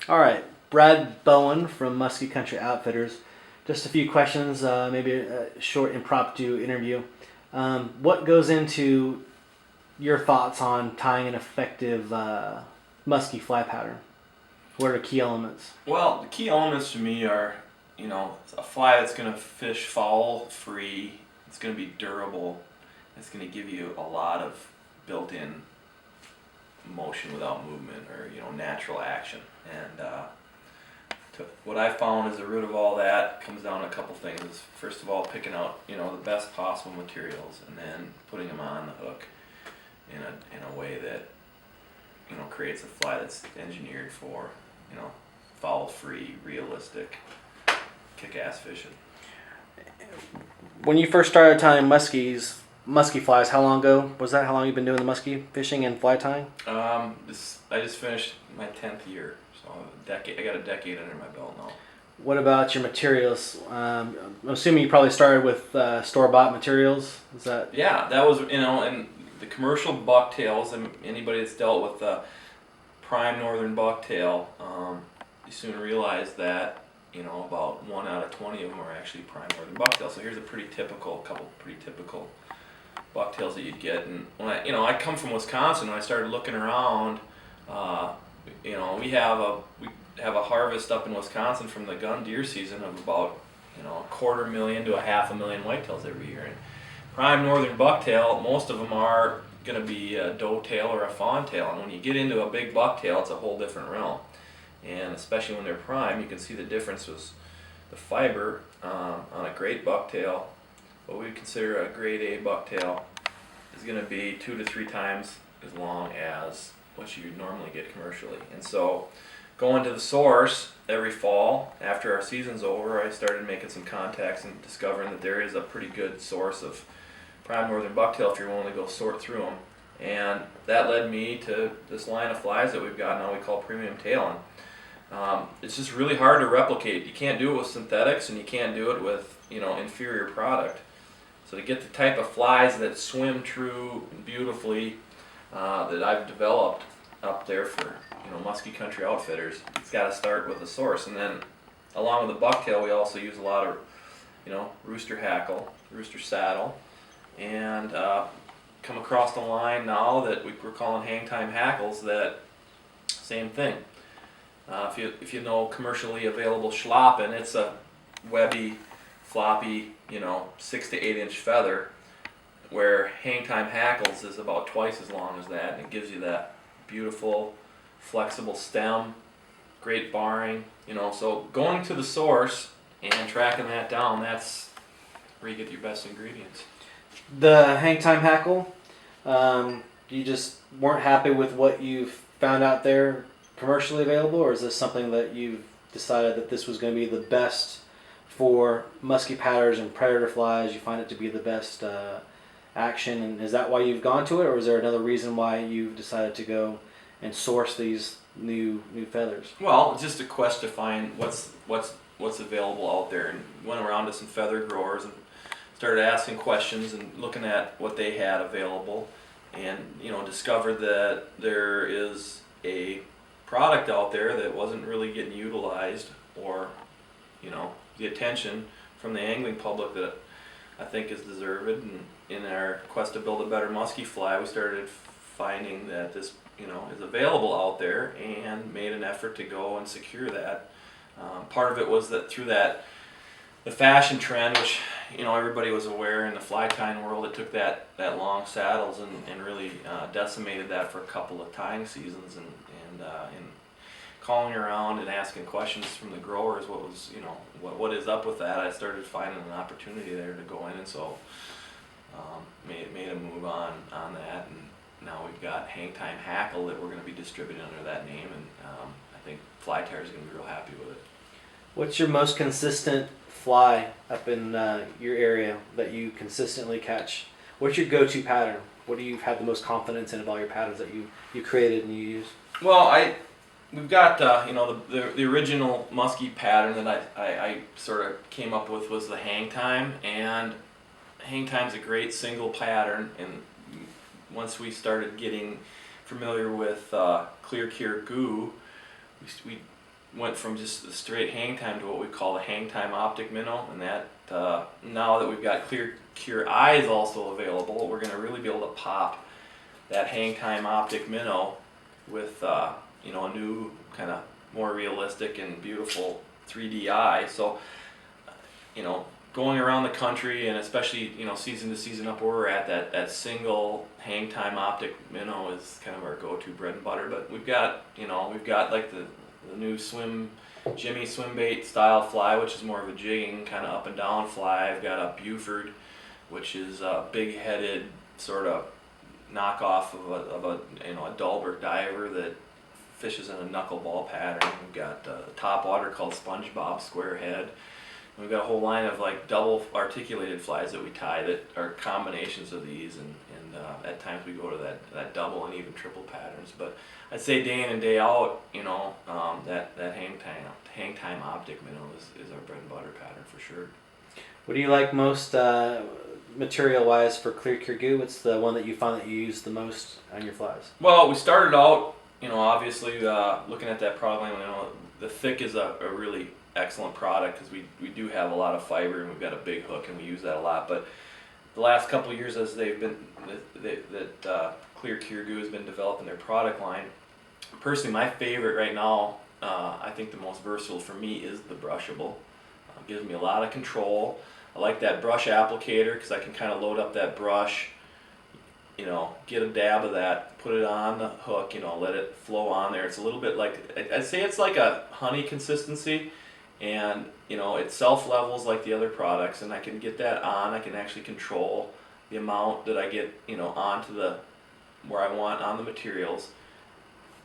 All right, Brad Bowen from Musky Country Outfitters. Just a few questions, maybe a short impromptu interview. What goes into your thoughts on tying an effective musky fly pattern? What are the key elements? Well, the key elements to me are, a fly that's going to fish foul free. It's going to be durable. It's going to give you a lot of built-in motion without movement, or natural action. And what I found is the root of all that comes down to a couple things. Is first of all picking out the best possible materials, and then putting them on the hook in a way that creates a fly that's engineered for foul free, realistic, kick-ass fishing. When you first started tying musky flies, how long ago was that? How long have you been doing the musky fishing and fly tying? I just finished my 10th year, so I got a decade under my belt now. What about your materials? I'm assuming you probably started with store-bought materials. Is that? Yeah, that was and the commercial bucktails, and anybody that's dealt with prime northern bucktail, you soon realize that about 1 out of 20 of them are actually prime northern bucktail. So here's a couple pretty typical bucktails that you'd get. And when I come from Wisconsin, and I started looking around, we have a harvest up in Wisconsin from the gun deer season of about 250,000 to 500,000 whitetails every year. And prime northern bucktail, most of them are going to be a doe tail or a fawn tail. And when you get into a big bucktail, it's a whole different realm. And especially when they're prime, you can see the difference with the fiber on a great bucktail. What we consider a grade A bucktail is going to be 2 to 3 times as long as what you normally get commercially. And so going to the source every fall after our season's over, I started making some contacts and discovering that there is a pretty good source of prime northern bucktail if you're willing to go sort through them. And that led me to this line of flies that we've got now we call premium tail. It's just really hard to replicate. You can't do it with synthetics, and you can't do it with inferior product. So to get the type of flies that swim true beautifully that I've developed up there for Musky Country Outfitters, it's got to start with a source. And then along with the bucktail, we also use a lot of rooster hackle, rooster saddle, and come across the line now that we're calling hang time hackles. That same thing. If you know commercially available schlappen, it's a webby, floppy, 6 to 8 inch feather, where hang time hackles is about twice as long as that, and it gives you that beautiful, flexible stem, great barring, So going to the source and tracking that down, that's where you get your best ingredients. The hang time hackle, you just weren't happy with what you found out there commercially available, or is this something that you've decided that this was going to be the best for musky patterns and predator flies? You find it to be the best action, and is that why you've gone to it, or is there another reason why you've decided to go and source these new feathers? Well, just a quest to find what's available out there, and went around to some feather growers and started asking questions and looking at what they had available, and discovered that there is a product out there that wasn't really getting utilized, or the attention from the angling public that I think is deserved. And in our quest to build a better musky fly, we started finding that this is available out there, and made an effort to go and secure that. Part of it was that through the fashion trend, which everybody was aware in the fly tying world, it took that long saddles and really decimated that for a couple of tying seasons, and calling around and asking questions from the growers, what is up with that, I started finding an opportunity there to go in, and so made a move on that, and now we've got hang time hackle that we're going to be distributing under that name, and I think fly tyers are going to be real happy with it. What's your most consistent fly up in your area that you consistently catch? What's your go-to pattern? What do you have the most confidence in of all your patterns that you created and you use? Well, we've got the original musky pattern that I sort of came up with was the hang time, and hang time's a great single pattern. And once we started getting familiar with Clear Cure Goo, we went from just the straight hang time to what we call the hang time optic minnow, and that now that we've got Clear Cure eyes also available, we're going to really be able to pop that hang time optic minnow with a new kind of more realistic and beautiful 3D eye. So going around the country, and especially season to season up where we're at, that single hang time optic minnow is kind of our go-to bread and butter. But we've got like the new Jimmy swim bait style fly, which is more of a jigging kind of up and down fly. I've got a Buford, which is a big headed sort of knockoff of a Dahlberg diver that fishes in a knuckleball pattern. We've got a top water called SpongeBob square head. We've got a whole line of like double articulated flies that we tie that are combinations of these, and at times we go to that double and even triple patterns. But I'd say day in and day out, that hang time optic minnow is our bread and butter pattern for sure. What do you like most material wise for Clear Cure Goo? What's the one that you find that you use the most on your flies? Well, we started out, obviously looking at that product line. The thick is a really excellent product because we do have a lot of fiber and we've got a big hook and we use that a lot. But the last couple of years, as they've been Clear Cure Goo has been developing their product line. Personally, my favorite right now, I think the most versatile for me is the brushable. Gives me a lot of control. I like that brush applicator because I can kind of load up that brush, get a dab of that, put it on the hook, let it flow on there. It's a little bit like, I'd say it's like a honey consistency, and it self-levels like the other products, and I can get that on. I can actually control the amount that I get, onto where I want on the materials.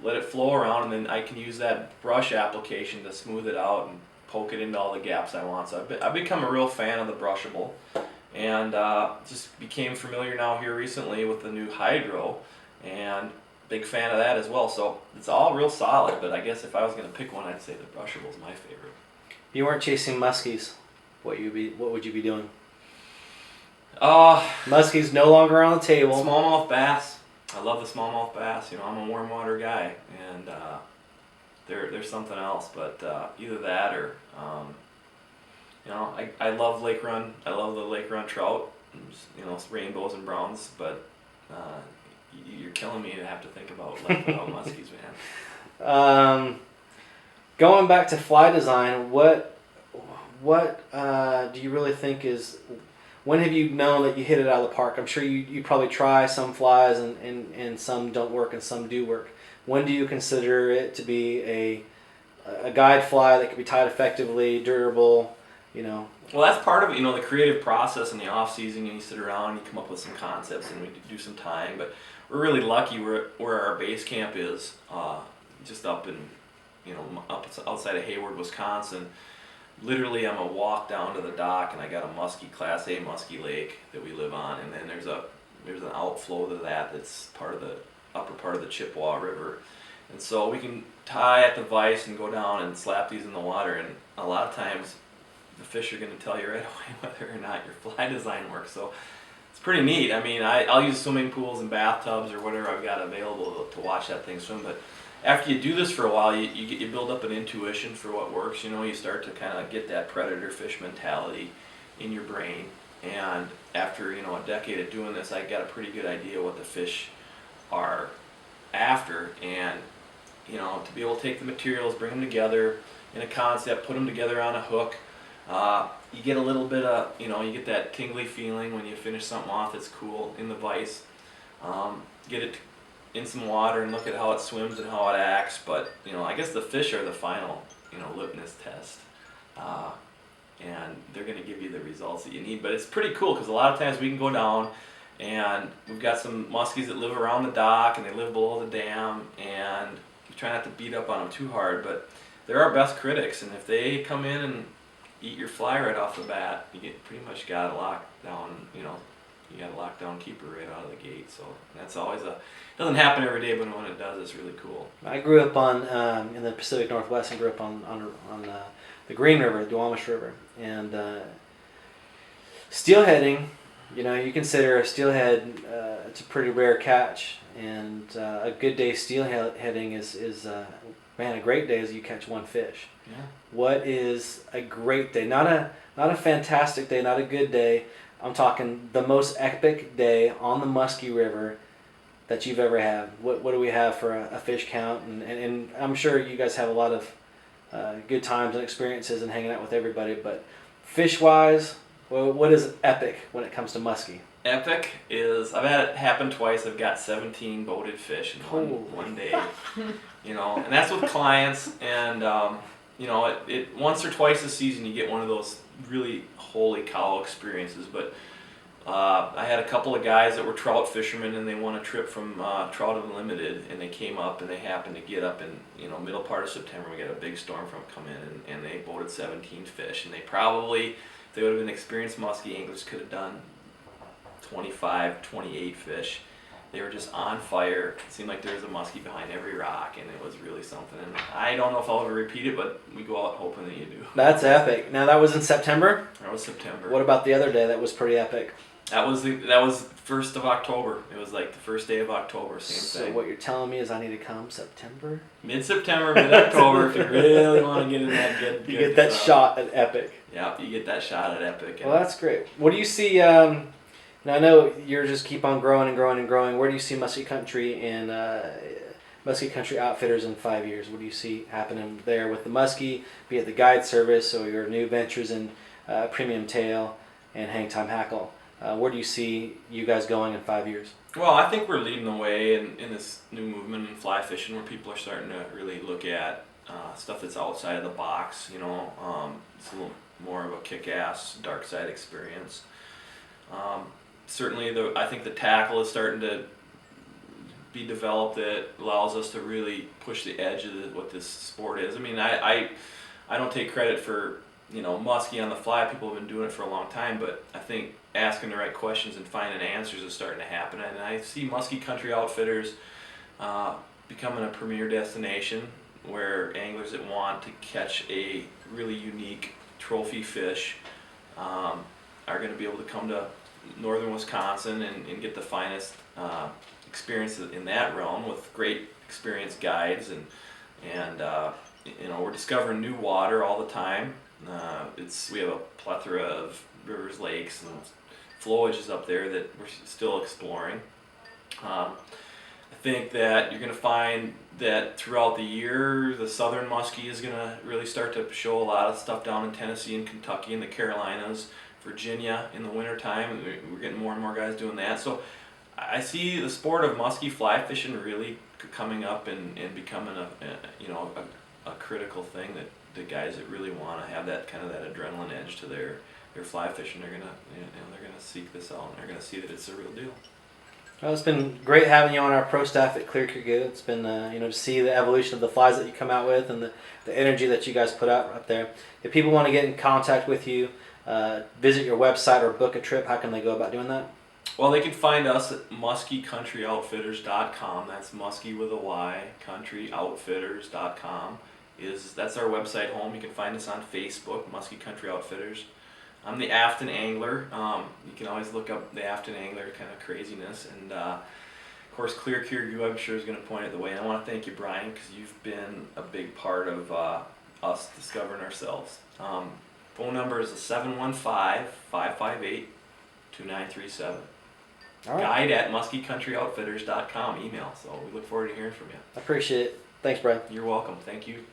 Let it flow around, and then I can use that brush application to smooth it out and poke it into all the gaps I want. So I've become a real fan of the brushable, and just became familiar now here recently with the new Hydro, and big fan of that as well. So it's all real solid, but I guess if I was going to pick one, I'd say the brushable is my favorite. If you weren't chasing muskies, what would you be doing? Muskies no longer on the table. Smallmouth bass. I love the smallmouth bass. I'm a warm water guy, and there's something else, but either that or I love lake run. I love the lake run trout. Rainbows and browns, but you're killing me to have to think about life without muskies, man. Going back to fly design, what do you really think is? When have you known that you hit it out of the park? I'm sure you probably try some flies and some don't work and some do work. When do you consider it to be a guide fly that can be tied effectively, durable? Well, that's part of it. The creative process in the off season. You sit around, you come up with some concepts, and we do some tying. But we're really lucky where our base camp is, just up in up outside of Hayward, Wisconsin. Literally, I'm a walk down to the dock, and I got a musky, Class A musky lake that we live on, and then there's an outflow to that's part of the upper part of the Chippewa River, and so we can tie at the vise and go down and slap these in the water, and a lot of times the fish are going to tell you right away whether or not your fly design works. So it's pretty neat. I mean, I'll use swimming pools and bathtubs or whatever I've got available to watch that thing swim, but after you do this for a while, you build up an intuition for what works. You start to kind of get that predator fish mentality in your brain. And after a decade of doing this, I got a pretty good idea what the fish are after. And to be able to take the materials, bring them together in a concept, put them together on a hook, you get a little bit of you get that tingly feeling when you finish something off that's cool in the vise. Get it in some water and look at how it swims and how it acts, but I guess the fish are the final litmus test, and they're going to give you the results that you need. But it's pretty cool because a lot of times we can go down and we've got some muskies that live around the dock and they live below the dam, and we try not to beat up on them too hard, but they're our best critics, and if they come in and eat your fly right off the bat, you get pretty much got a lockdown, you got a lockdown keeper right out of the gate. So that's always doesn't happen every day, but when it does, it's really cool. I grew up on in the Pacific Northwest, and grew up on the Green River, the Duwamish River, and steelheading. You consider a steelhead it's a pretty rare catch, and a good day steelheading is Man, a great day is you catch one fish. Yeah. What is a great day? Not a fantastic day, not a good day. I'm talking the most epic day on the Musky River that you've ever had. What do we have for a fish count? And I'm sure you guys have a lot of good times and experiences and hanging out with everybody. But fish wise, well, what is epic when it comes to Musky? Epic is, I've had it happen twice. I've got 17 boated fish in one day. You know, and that's with clients. And you know, it once or twice a season you get one of those really holy cow experiences. But I had a couple of guys that were trout fishermen, and they won a trip from Trout Unlimited, and they came up, and they happened to get up in middle part of September. We got a big storm front come in, and they boated 17 fish, and they probably, if they would have been experienced musky anglers, could have done 25, 28 fish. They were just on fire. It seemed like there was a muskie behind every rock, and it was really something. And I don't know if I'll ever repeat it, but we go out hoping that you do. That's epic. Now that was in September? That was September. What about the other day that was pretty epic? That was 1st of October. It was like the first day of October, same thing. So what you're telling me is I need to come September? Mid-September, mid-October, if you really want to get in that good You get that shot at epic. Yeah, you get that shot at epic. Well, that's great. What do you see? Now I know you're just keep on growing and growing and growing. Where do you see Musky Country and Musky Country Outfitters in 5 years? What do you see happening there with the Musky, be it the guide service or your new ventures in premium tail and hang time hackle? Where do you see you guys going in 5 years? Well, I think we're leading the way in this new movement in fly fishing, where people are starting to really look at stuff that's outside of the box. You know, it's a little more of a kick-ass dark side experience. Certainly, I think the tackle is starting to be developed that allows us to really push the edge of what this sport is. I mean, I don't take credit for musky on the fly. People have been doing it for a long time, but I think asking the right questions and finding answers is starting to happen. And I see Musky Country Outfitters becoming a premier destination where anglers that want to catch a really unique trophy fish are going to be able to come to northern Wisconsin and get the finest experience in that realm with great experienced guides and we're discovering new water all the time. We have a plethora of rivers, lakes, and flowages up there that we're still exploring. I think that you're going to find that throughout the year, the southern muskie is going to really start to show a lot of stuff down in Tennessee and Kentucky and the Carolinas, Virginia in the wintertime. We're getting more and more guys doing that. So I see the sport of musky fly fishing really coming up and becoming a critical thing that the guys that really want to have that kind of that adrenaline edge to their fly fishing, they're gonna seek this out, and they're gonna see that it's a real deal. Well, it's been great having you on our pro staff at Clear Cure Goo. It's been to see the evolution of the flies that you come out with and the energy that you guys put out up there. If people want to get in contact with you, visit your website or book a trip, how can they go about doing that? Well, they can find us at muskycountryoutfitters.com. That's musky with a Y, countryoutfitters.com. That's our website home. You can find us on Facebook, Musky Country Outfitters. I'm the Afton Angler. You can always look up the Afton Angler kind of craziness. And of course, Clear Cure Goo, I'm sure, is going to point it the way. And I want to thank you, Brian, because you've been a big part of us discovering ourselves. Phone number is 715-558-2937. All right. Guide at muskycountryoutfitters.com. Email. So we look forward to hearing from you. I appreciate it. Thanks, Brian. You're welcome. Thank you.